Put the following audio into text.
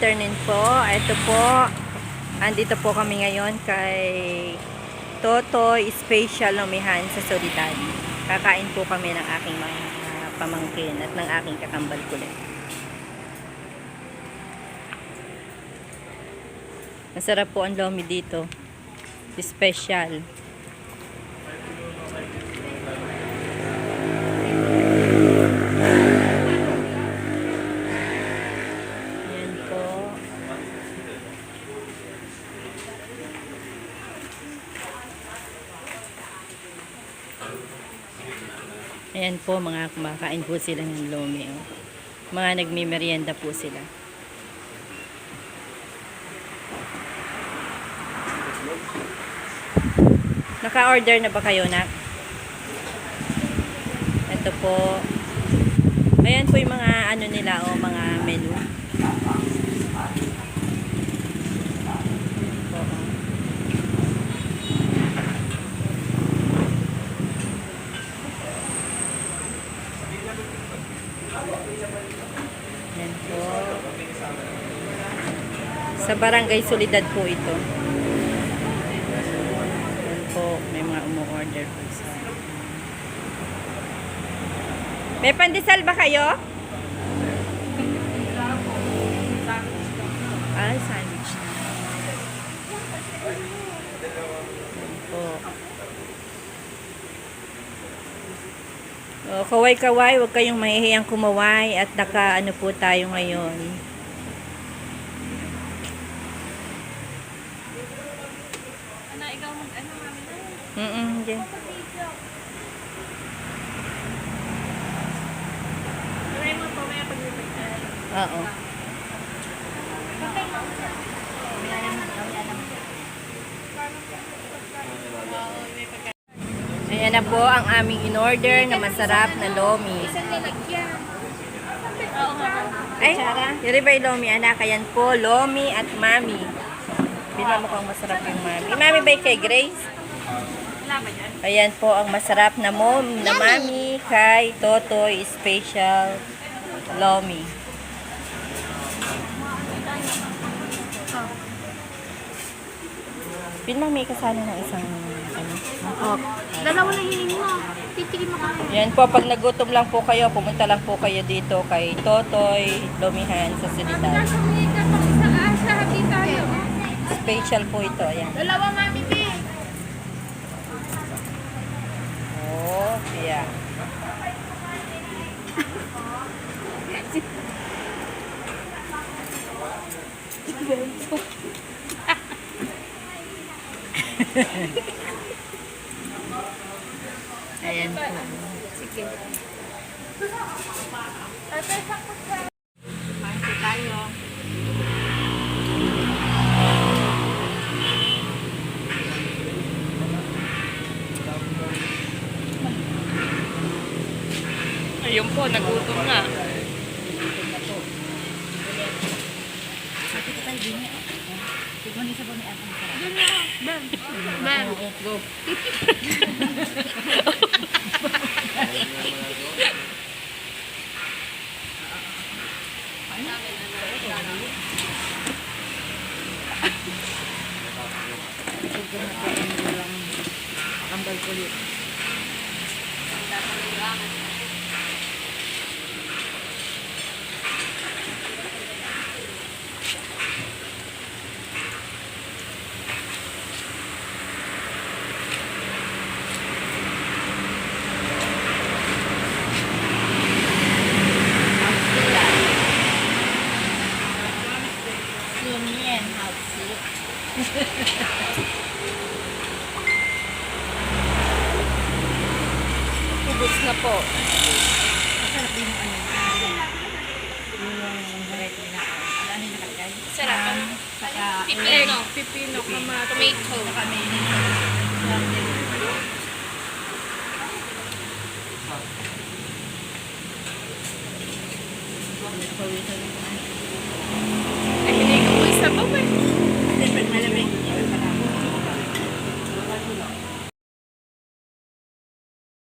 afternoon po. Ito po, andito po kami ngayon kay Totoy Special Lomihan sa Soledad. Kakain po kami ng aking mga pamangkin at ng aking kakambal kulit. Masarap po ang lomi dito. Special. Ayan po, mga kumakain po sila ng lomi. Oh. Mga nagmimerienda po sila. Naka-order na ba kayo, nak? Ito po. Ayan po yung mga ano nila, oh, mga menu. Ayan po. Sa Barangay Soledad po ito. Ayan po, may mga umu-order po sa. May pandesal ba kayo? Ah, sandwich na. Ayan po. Oh, kaway-kaway, huwag kayong mahihiyang kumaway at naka ano po tayo ngayon. Ano, ikaw mag-ano, mami na? Hindi. Try mo po, may pag-repagtan. Oo. Ayan na po ang aming in-order na masarap na lomi. Isang lalagyan. Oo nga. Ay, yun ba yung lomi, anak? Ayan po, lomi at mami. Bila mo kung masarap yung mami. Mami ba kay Grace? Wala ba dyan? Ayan po ang masarap na mami kay Totoy Special Lomi. Bin mami kasana ng isang ano. Dalawa na hiling mo. Titikin mo kami. Yan po, pag nagutom lang po kayo, pumunta lang po kayo dito kay Totoy Lomihan sa Soledad. Nasa mga ka pang isang asa, hati tayo. Special po ito, ayan. Dalawa, mami, B. Oh, yeah. Ayan po. Sige. Ate, sakot ka. Kumain tayo. Ayun po, nagutom na. Nagutom na po. Sakit tayo din niya. Tignan niyo sa ba may atang sarap. Doon na. Ben. Ben. Go. Kambal kulit. Ubus na po. Masarap din yung ano. Yung variety na. Ano yung nakalagay? Sarap. Saka Pipino. Pipino. Tomato. saka mayonnaise. Pawisan.